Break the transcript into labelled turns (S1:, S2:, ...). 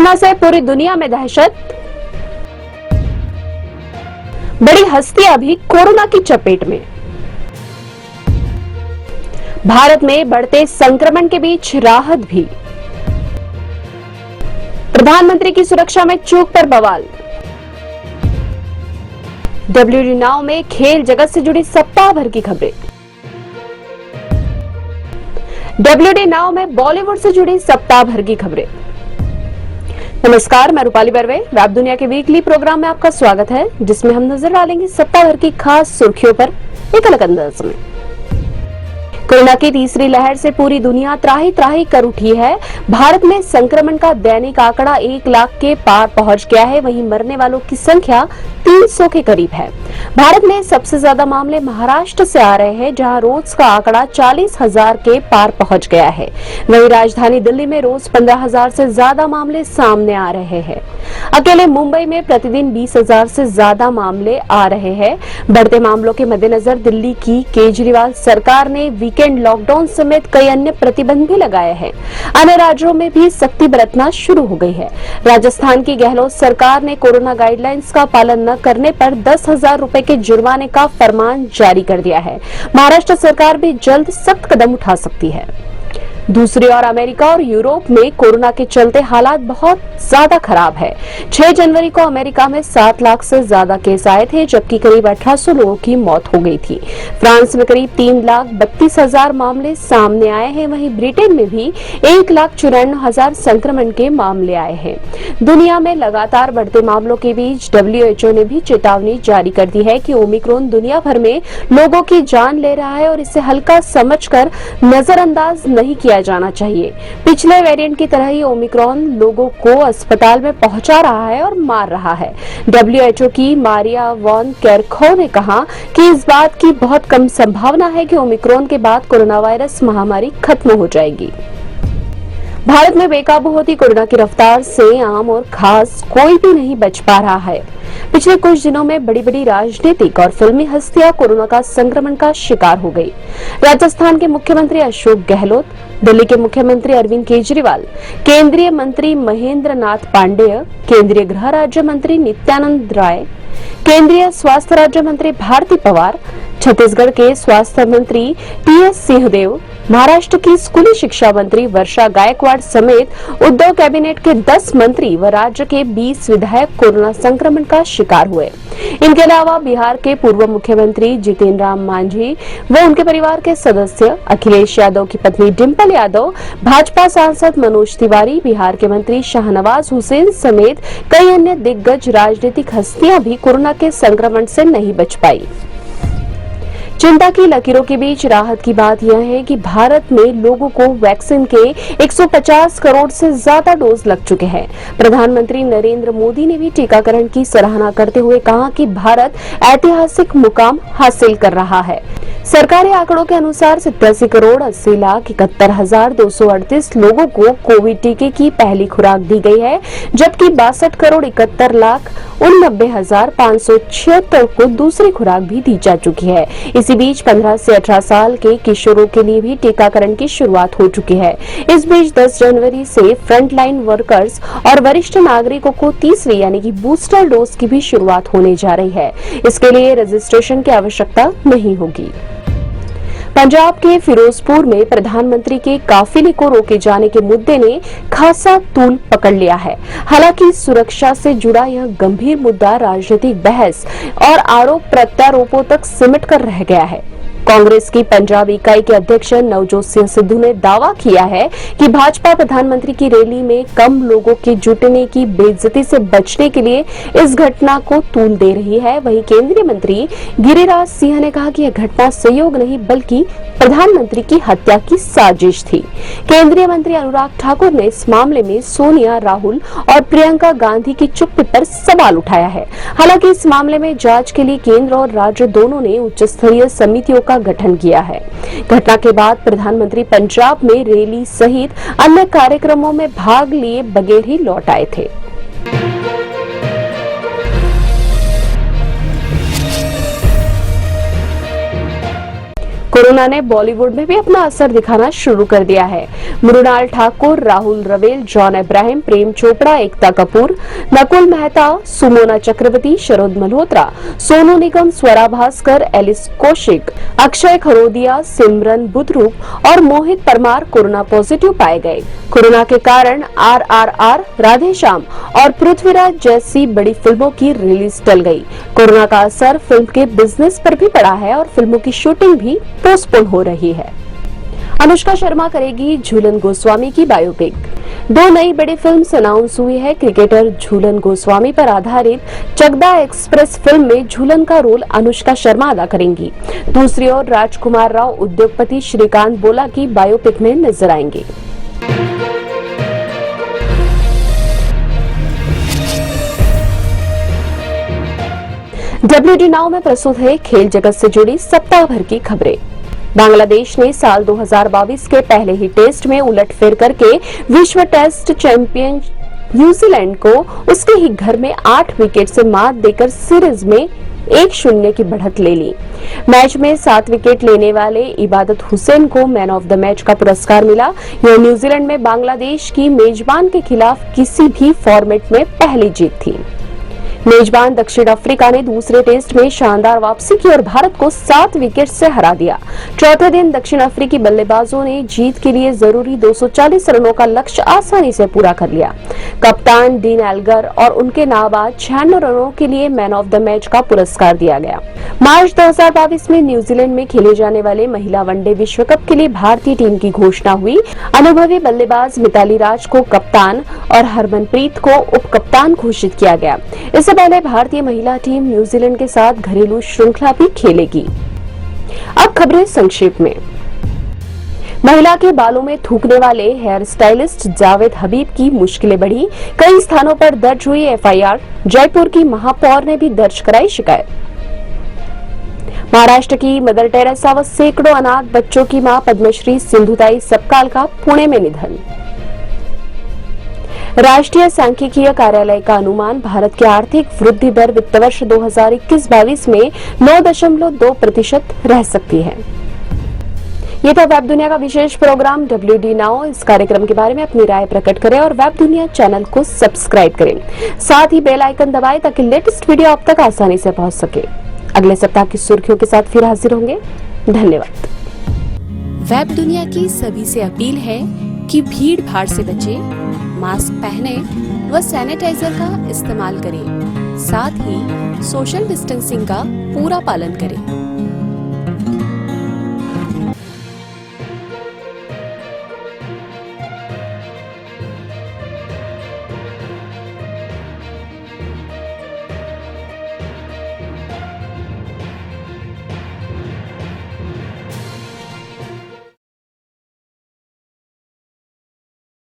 S1: Corona से पूरी दुनिया में दहशत, बड़ी हस्तियां भी कोरोना की चपेट में। भारत में बढ़ते संक्रमण के बीच राहत भी। प्रधानमंत्री की सुरक्षा में चूक पर बवाल। WD नाउ में खेल जगत से जुड़ी सप्ताह भर की खबरें। WD नाउ में बॉलीवुड से जुड़ी सप्ताह भर की खबरें। नमस्कार, मैं रूपाली बर्वे। वेब दुनिया के वीकली प्रोग्राम में आपका स्वागत है, जिसमें हम नजर डालेंगे सप्ताह भर की खास सुर्खियों पर एक अलग अंदाज में। कोरोना की तीसरी लहर से पूरी दुनिया त्राही त्राही कर उठी है। भारत में संक्रमण का दैनिक आंकड़ा 1 लाख के पार पहुंच गया है। वहीं मरने वालों की संख्या 300 के करीब है। भारत में सबसे ज्यादा मामले महाराष्ट्र से आ रहे हैं, जहां रोज का आंकड़ा 40,000 के पार पहुंच गया है। वहीं राजधानी दिल्ली में रोज 15,000 से ज्यादा मामले सामने आ रहे हैं। अकेले मुंबई में प्रतिदिन 20,000 से ज्यादा मामले आ रहे हैं। बढ़ते मामलों के मद्देनजर दिल्ली की केजरीवाल सरकार ने वीकेंड लॉकडाउन समेत कई अन्य प्रतिबंध भी लगाए हैं। अन्य राज्यों में भी सख्ती बरतना शुरू हो गई है। राजस्थान की गहलोत सरकार ने कोरोना गाइडलाइंस का पालन न करने पर 10,000 रुपए के जुर्माने का फरमान जारी कर दिया है। महाराष्ट्र सरकार भी जल्द सख्त कदम उठा सकती है। दूसरी ओर अमेरिका और यूरोप में कोरोना के चलते हालात बहुत ज्यादा खराब है। 6 जनवरी को अमेरिका में 7 लाख से ज्यादा केस आए थे, जबकि करीब 1800 लोगों की मौत हो गई थी। फ्रांस में करीब 3,32,000 मामले सामने आए हैं। वहीं ब्रिटेन में भी 1,94,000 संक्रमण के मामले आए हैं। दुनिया में लगातार बढ़ते मामलों के बीच WHO ने भी चेतावनी जारी कर दी है कि ओमिक्रॉन दुनिया भर में लोगों की जान ले रहा है और इसे हल्का समझकर नजरअंदाज नहीं किया जाना चाहिए। पिछले वेरिएंट की तरह ही ओमिक्रॉन लोगों को अस्पताल में पहुंचा रहा है और मार रहा है। WHO की मारिया वॉन केरखोव ने कहा कि इस बात की बहुत कम संभावना है कि ओमिक्रॉन के बाद कोरोना वायरस महामारी खत्म हो जाएगी। भारत में बेकाबू होती कोरोना की रफ्तार से आम और खास कोई भी नहीं बच पा रहा है। पिछले कुछ दिनों में बड़ी बड़ी राजनीतिक और फिल्मी हस्तियां कोरोना का संक्रमण का शिकार हो गई। राजस्थान के मुख्यमंत्री अशोक गहलोत, दिल्ली के मुख्यमंत्री अरविंद केजरीवाल, केंद्रीय मंत्री महेंद्र नाथ पांडेय, केंद्रीय गृह राज्य मंत्री नित्यानंद राय, केंद्रीय स्वास्थ्य राज्य मंत्री भारती पवार, छत्तीसगढ़ के स्वास्थ्य मंत्री TS सिंहदेव, महाराष्ट्र की स्कूली शिक्षा मंत्री वर्षा गायकवाड़ समेत उद्धव कैबिनेट के 10 मंत्री व राज्य के 20 विधायक कोरोना संक्रमण का शिकार हुए। इनके अलावा बिहार के पूर्व मुख्यमंत्री जितिन राम मांझी व उनके परिवार के सदस्य, अखिलेश यादव की पत्नी डिंपल यादव, भाजपा सांसद मनोज तिवारी, बिहार के मंत्री शाहनवाज हुसैन समेत कई अन्य दिग्गज राजनीतिक हस्तियां भी कोरोना के संक्रमण से नहीं बच पाई। चिंता की लकीरों के बीच राहत की बात यह है कि भारत में लोगों को वैक्सीन के 150 करोड़ से ज्यादा डोज लग चुके हैं। प्रधानमंत्री नरेंद्र मोदी ने भी टीकाकरण की सराहना करते हुए कहा कि भारत ऐतिहासिक मुकाम हासिल कर रहा है। सरकारी आंकड़ों के अनुसार 87 करोड़ 80,71,238 लोगों को कोविड टीके की पहली खुराक दी गई है, जबकि 62 करोड़ 71,89,576 को दूसरी खुराक भी दी जा चुकी है। इसी बीच 15 से 18 साल के किशोरों के लिए भी टीकाकरण की शुरुआत हो चुकी है। इस बीच 10 जनवरी से फ्रंटलाइन वर्कर्स और वरिष्ठ नागरिकों को तीसरी यानी कि बूस्टर डोज की भी शुरुआत होने जा रही है। इसके लिए रजिस्ट्रेशन की आवश्यकता नहीं होगी। पंजाब के फिरोजपुर में प्रधानमंत्री के काफिले को रोके जाने के मुद्दे ने खासा तूल पकड़ लिया है। हालांकि सुरक्षा से जुड़ा यह गंभीर मुद्दा राजनीतिक बहस और आरोप प्रत्यारोपों तक सिमट कर रह गया है। कांग्रेस की पंजाब इकाई के अध्यक्ष नवजोत सिंह सिद्धू ने दावा किया है कि भाजपा प्रधानमंत्री की रैली में कम लोगों के जुटने की बेइज्जती से बचने के लिए इस घटना को तूल दे रही है। वहीं केंद्रीय मंत्री गिरिराज सिंह ने कहा कि यह घटना संयोग नहीं बल्कि प्रधानमंत्री की हत्या की साजिश थी। केंद्रीय मंत्री अनुराग ठाकुर ने इस मामले में सोनिया, राहुल और प्रियंका गांधी की चुप्पी पर सवाल उठाया है। हालांकि इस मामले में जांच के लिए केंद्र और राज्य दोनों ने उच्च स्तरीय समितियों का गठन किया है। घटना के बाद प्रधानमंत्री पंजाब में रैली सहित अन्य कार्यक्रमों में भाग लिए बगैर ही लौट आए थे। कोरोना ने बॉलीवुड में भी अपना असर दिखाना शुरू कर दिया है। मृणाल ठाकुर, राहुल रवेल, जॉन अब्राहम, प्रेम चोपड़ा, एकता कपूर, नकुल मेहता, सुमोना चक्रवर्ती, शरद मल्होत्रा, सोनू निगम, स्वरा भास्कर, एलिस कौशिक, अक्षय खरोदिया, सिमरन बुधरूप और मोहित परमार कोरोना पॉजिटिव पाए गए। कोरोना के कारण RRR, राधेश्याम और पृथ्वीराज जैसी बड़ी फिल्मों की रिलीज टल गई। कोरोना का असर फिल्म के बिजनेस पर भी पड़ा है और फिल्मों की शूटिंग भी पोस्टपोन हो रही है। अनुष्का शर्मा करेगी झूलन गोस्वामी की बायोपिक। 2 नई बड़ी फिल्म अनाउंस हुई है। क्रिकेटर झूलन गोस्वामी पर आधारित चकदा एक्सप्रेस फिल्म में झूलन का रोल अनुष्का शर्मा अदा करेंगी। दूसरी ओर राजकुमार राव उद्योगपति श्रीकांत बोला की बायोपिक में नजर आएंगे। WD नाउ में प्रस्तुत है खेल जगत से जुड़ी सप्ताह भर की खबरें। बांग्लादेश ने साल 2022 के पहले ही टेस्ट में उलटफेर करके विश्व टेस्ट चैंपियन न्यूजीलैंड को उसके ही घर में 8 विकेट से मात देकर सीरीज में 1-0 की बढ़त ले ली। मैच में 7 विकेट लेने वाले इबादत हुसैन को मैन ऑफ द मैच का पुरस्कार मिला। यह न्यूजीलैंड में बांग्लादेश की मेजबान के खिलाफ किसी भी फॉर्मेट में पहली जीत थी। मेजबान दक्षिण अफ्रीका ने दूसरे टेस्ट में शानदार वापसी की और भारत को 7 विकेट से हरा दिया। चौथे दिन दक्षिण अफ्रीकी बल्लेबाजों ने जीत के लिए जरूरी 240 रनों का लक्ष्य आसानी से पूरा कर लिया। कप्तान डीन एल्गर और उनके नाबाद 96 रनों के लिए मैन ऑफ द मैच का पुरस्कार दिया गया। मार्च 2022 में न्यूजीलैंड में खेले जाने वाले महिला वनडे विश्व कप के लिए भारतीय टीम की घोषणा हुई। अनुभवी बल्लेबाज मिताली राज को कप्तान और हरमनप्रीत को उप कप्तान घोषित किया गया। इससे पहले भारतीय महिला टीम न्यूजीलैंड के साथ घरेलू श्रृंखला भी खेलेगी। अब खबरें संक्षेप में। महिला के बालों में थूकने वाले हेयर स्टाइलिस्ट जावेद हबीब की मुश्किलें बढ़ी। कई स्थानों पर दर्ज हुई FIR। जयपुर की महापौर ने भी दर्ज कराई शिकायत। महाराष्ट्र की मदर टेरेसा व सैकड़ों अनाथ बच्चों की मां पद्मश्री सिंधुताई सपकाल का पुणे में निधन। राष्ट्रीय सांख्यिकीय कार्यालय का अनुमान भारत की आर्थिक वृद्धि दर वित्त वर्ष 2021-22 में 9.2% रह सकती है। ये था वेब दुनिया का विशेष प्रोग्राम WD नाउ। इस कार्यक्रम के बारे में अपनी राय प्रकट करें और वेब दुनिया चैनल को सब्सक्राइब करें। साथ ही बेल आइकन दबाएं ताकि लेटेस्ट वीडियो आप तक आसानी से पहुंच सके। अगले सप्ताह की सुर्खियों के साथ फिर हाजिर होंगे। धन्यवाद।
S2: वेब दुनिया की सभी से अपील है कि भीड़ भाड़ से बचें, मास्क पहने व सैनिटाइजर का इस्तेमाल करें। साथ ही सोशल डिस्टेंसिंग का पूरा पालन करें।